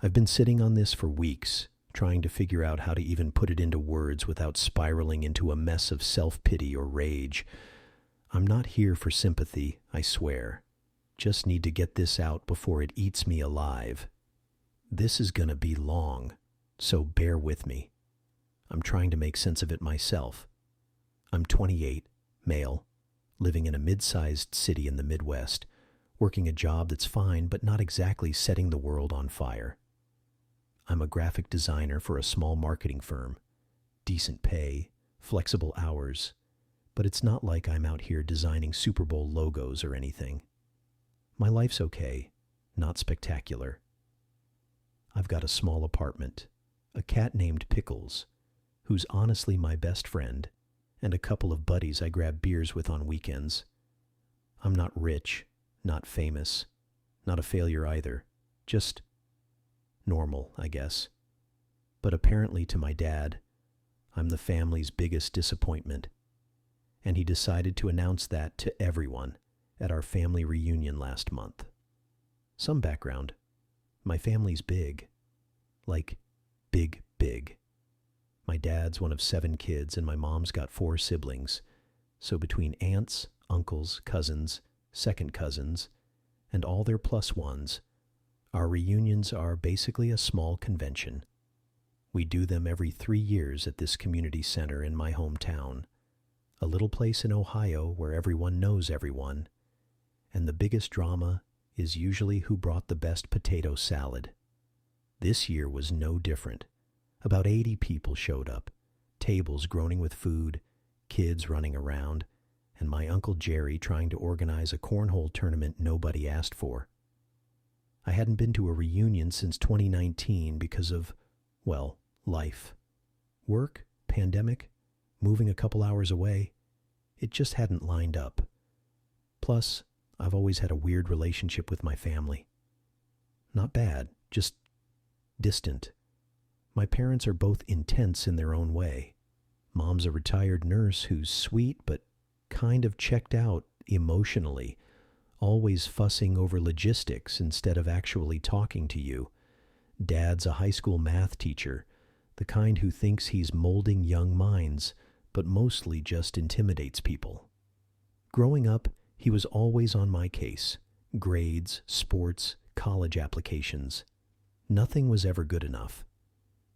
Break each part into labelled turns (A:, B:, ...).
A: I've been sitting on this for weeks, trying to figure out how to even put it into words without spiraling into a mess of self-pity or rage. I'm not here for sympathy, I swear. Just need to get this out before it eats me alive. This is gonna be long, so bear with me. I'm trying to make sense of it myself. I'm 28, male, living in a mid-sized city in the Midwest, working a job that's fine but not exactly setting the world on fire. I'm a graphic designer for a small marketing firm. Decent pay, flexible hours, but it's not like I'm out here designing Super Bowl logos or anything. My life's okay, not spectacular. I've got a small apartment, a cat named Pickles, who's honestly my best friend, and a couple of buddies I grab beers with on weekends. I'm not rich, not famous, not a failure either, just normal, I guess. But apparently to my dad, I'm the family's biggest disappointment, and he decided to announce that to everyone at our family reunion last month. Some background. My family's big. Like, big, big. My dad's one of 7 kids and my mom's got 4 siblings. So between aunts, uncles, cousins, second cousins, and all their plus ones, our reunions are basically a small convention. We do them every 3 years at this community center in my hometown, a little place in Ohio where everyone knows everyone, and the biggest drama is usually who brought the best potato salad. This year was no different. About 80 people showed up, tables groaning with food, kids running around, and my Uncle Jerry trying to organize a cornhole tournament nobody asked for. I hadn't been to a reunion since 2019 because of, well, life. Work, pandemic, moving a couple hours away. It just hadn't lined up. Plus, I've always had a weird relationship with my family. Not bad, just distant. My parents are both intense in their own way. Mom's a retired nurse who's sweet but kind of checked out emotionally, always fussing over logistics instead of actually talking to you. Dad's a high school math teacher, the kind who thinks he's molding young minds, but mostly just intimidates people. Growing up, he was always on my case. Grades, sports, college applications. Nothing was ever good enough.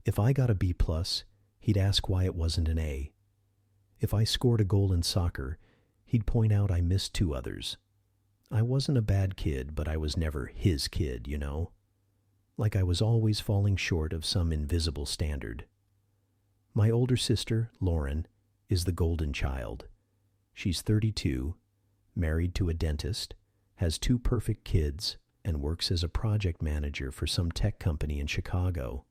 A: If I got a B+, he'd ask why it wasn't an A. If I scored a goal in soccer, he'd point out I missed 2 others. I wasn't a bad kid, but I was never his kid, you know? Like I was always falling short of some invisible standard. My older sister, Lauren, is the golden child. She's 32, married to a dentist, has 2 perfect kids, and works as a project manager for some tech company in Chicago.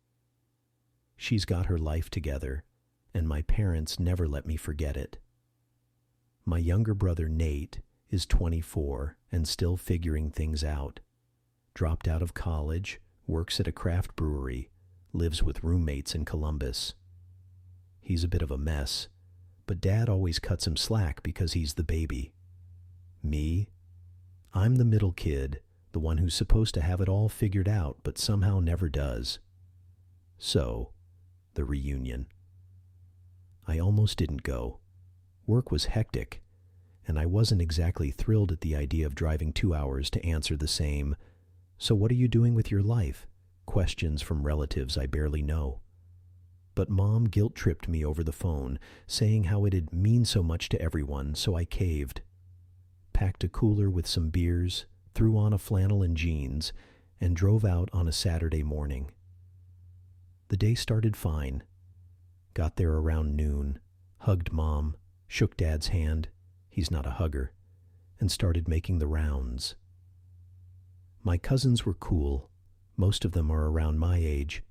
A: She's got her life together, and my parents never let me forget it. My younger brother, Nate, is 24 and still figuring things out. Dropped out of college, works at a craft brewery, lives with roommates in Columbus. He's a bit of a mess, but Dad always cuts him slack because he's the baby. Me? I'm the middle kid, the one who's supposed to have it all figured out but somehow never does. So, the reunion. I almost didn't go. Work was hectic, and I wasn't exactly thrilled at the idea of driving 2 hours to answer the same, "So what are you doing with your life?" questions from relatives I barely know. But Mom guilt-tripped me over the phone, saying how it'd mean so much to everyone, so I caved. Packed a cooler with some beers, threw on a flannel and jeans, and drove out on a Saturday morning. The day started fine. Got there around noon, hugged Mom, shook Dad's hand, he's not a hugger, and started making the rounds. My cousins were cool. Most of them are around my age,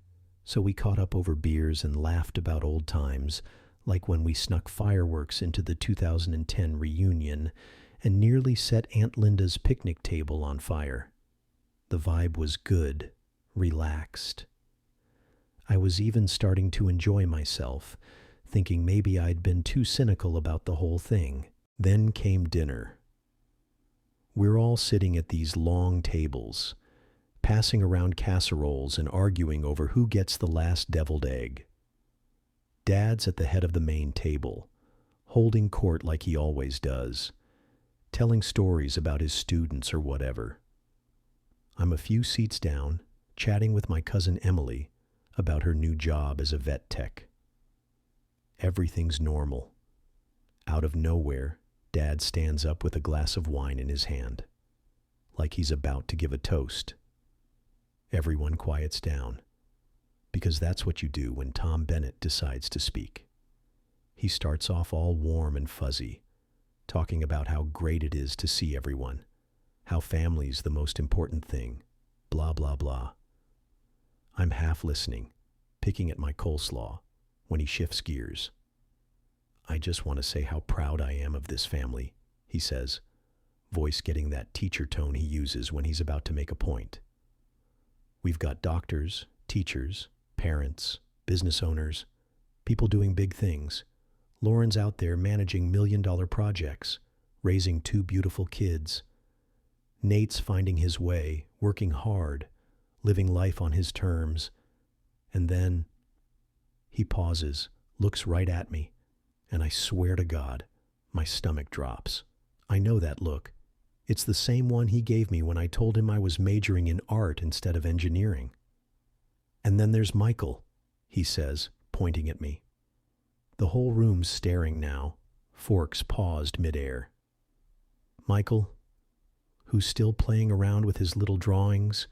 A: so we caught up over beers and laughed about old times, like when we snuck fireworks into the 2010 reunion and nearly set Aunt Linda's picnic table on fire. The vibe was good, relaxed. I was even starting to enjoy myself, thinking maybe I'd been too cynical about the whole thing. Then came dinner. We're all sitting at these long tables, passing around casseroles and arguing over who gets the last deviled egg. Dad's at the head of the main table, holding court like he always does, telling stories about his students or whatever. I'm a few seats down, chatting with my cousin Emily about her new job as a vet tech. Everything's normal. Out of nowhere, Dad stands up with a glass of wine in his hand, like he's about to give a toast. Everyone quiets down, because that's what you do when Tom Bennett decides to speak. He starts off all warm and fuzzy, talking about how great it is to see everyone, how family's the most important thing, blah, blah, blah. I'm half listening, picking at my coleslaw, when he shifts gears. I just want to say how proud I am of this family, he says, voice getting that teacher tone he uses when he's about to make a point. We've got doctors, teachers, parents, business owners, people doing big things. Lauren's out there managing million-dollar projects, raising two beautiful kids. Nate's finding his way, working hard, living life on his terms. And then he pauses, looks right at me, and I swear to God, my stomach drops. I know that look. It's the same one he gave me when I told him I was majoring in art instead of engineering. And then there's Michael, he says, pointing at me. The whole room's staring now, forks paused midair. Michael, who's still playing around with his little drawings,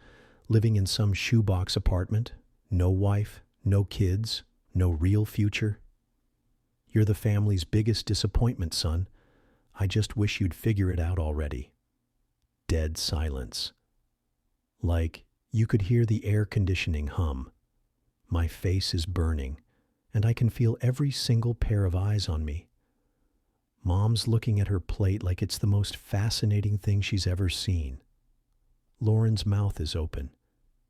A: living in some shoebox apartment, no wife, no kids, no real future. You're the family's biggest disappointment, son. I just wish you'd figure it out already. Dead silence. Like you could hear the air conditioning hum. My face is burning, and I can feel every single pair of eyes on me. Mom's looking at her plate like it's the most fascinating thing she's ever seen. Lauren's mouth is open,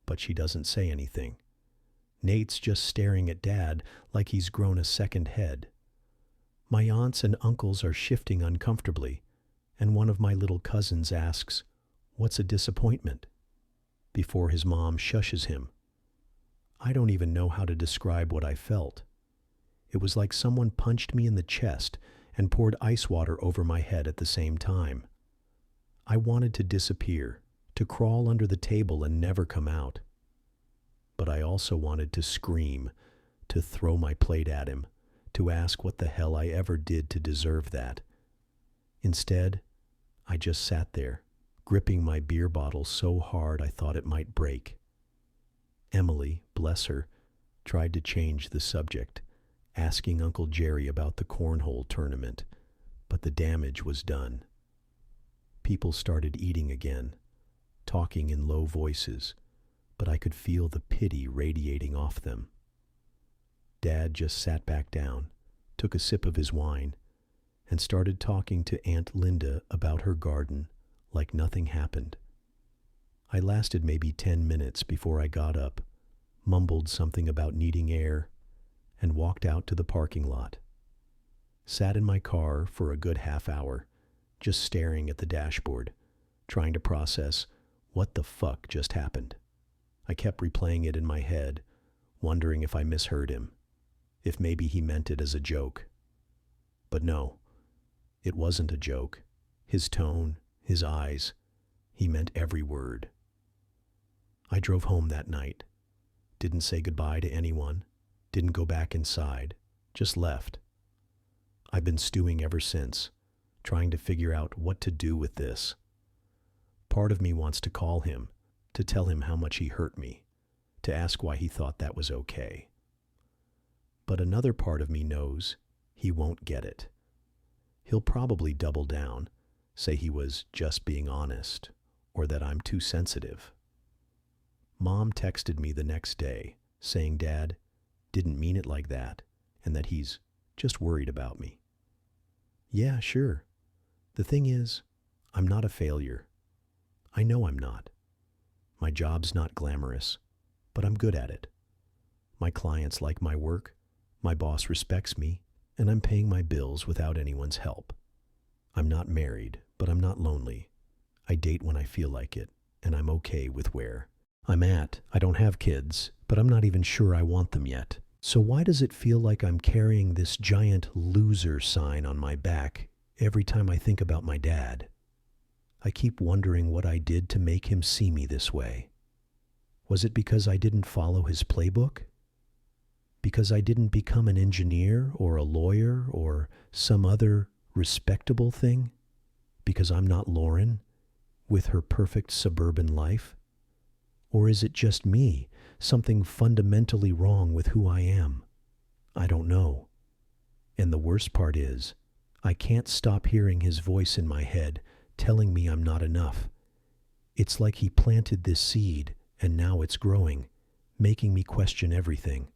A: but she doesn't say anything. Nate's just staring at Dad like he's grown a second head. My aunts and uncles are shifting uncomfortably, and one of my little cousins asks, "What's a disappointment?" before his mom shushes him. I don't even know how to describe what I felt. It was like someone punched me in the chest and poured ice water over my head at the same time. I wanted to disappear, to crawl under the table and never come out. But I also wanted to scream, to throw my plate at him, to ask what the hell I ever did to deserve that. Instead, I just sat there, gripping my beer bottle so hard I thought it might break. Emily, bless her, tried to change the subject, asking Uncle Jerry about the cornhole tournament, but the damage was done. People started eating again, talking in low voices, but I could feel the pity radiating off them. Dad just sat back down, took a sip of his wine, and started talking to Aunt Linda about her garden like nothing happened. I lasted maybe 10 minutes before I got up, mumbled something about needing air, and walked out to the parking lot. Sat in my car for a good half hour, just staring at the dashboard, trying to process what the fuck just happened. I kept replaying it in my head, wondering if I misheard him, if maybe he meant it as a joke. But no, it wasn't a joke. His tone, his eyes, he meant every word. I drove home that night, didn't say goodbye to anyone, didn't go back inside, just left. I've been stewing ever since, trying to figure out what to do with this. Part of me wants to call him, to tell him how much he hurt me, to ask why he thought that was okay. But another part of me knows he won't get it. He'll probably double down, say he was just being honest, or that I'm too sensitive. Mom texted me the next day, saying Dad didn't mean it like that, and that he's just worried about me. Yeah, sure. The thing is, I'm not a failure. I know I'm not. My job's not glamorous, but I'm good at it. My clients like my work, my boss respects me, and I'm paying my bills without anyone's help. I'm not married, but I'm not lonely. I date when I feel like it, and I'm okay with where I don't have kids, but I'm not even sure I want them yet. So why does it feel like I'm carrying this giant loser sign on my back every time I think about my dad? I keep wondering what I did to make him see me this way. Was it because I didn't follow his playbook? Because I didn't become an engineer or a lawyer or some other respectable thing? Because I'm not Lauren with her perfect suburban life? Or is it just me, something fundamentally wrong with who I am? I don't know. And the worst part is, I can't stop hearing his voice in my head telling me I'm not enough. It's like he planted this seed and now it's growing, making me question everything.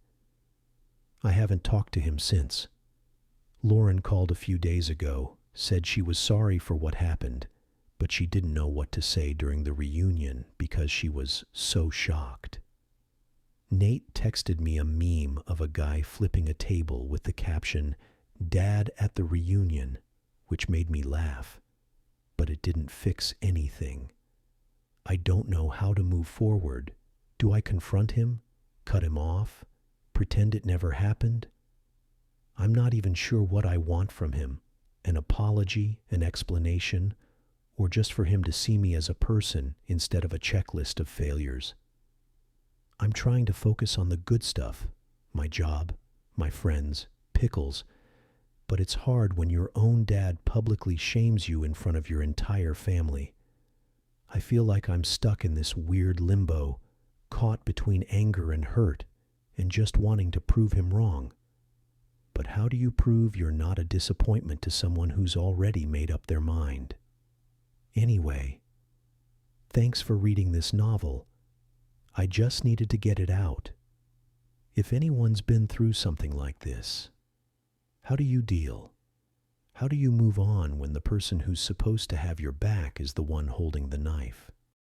A: I haven't talked to him since. Lauren called a few days ago, said she was sorry for what happened, but she didn't know what to say during the reunion because she was so shocked. Nate texted me a meme of a guy flipping a table with the caption, "Dad at the reunion," which made me laugh, but it didn't fix anything. I don't know how to move forward. Do I confront him? Cut him off? Pretend it never happened? I'm not even sure what I want from him. An apology, an explanation, or just for him to see me as a person instead of a checklist of failures. I'm trying to focus on the good stuff, my job, my friends, pickles, but it's hard when your own dad publicly shames you in front of your entire family. I feel like I'm stuck in this weird limbo, caught between anger and hurt, and just wanting to prove him wrong. But how do you prove you're not a disappointment to someone who's already made up their mind? Anyway, thanks for reading this novel. I just needed to get it out. If anyone's been through something like this, how do you deal? How do you move on when the person who's supposed to have your back is the one holding the knife?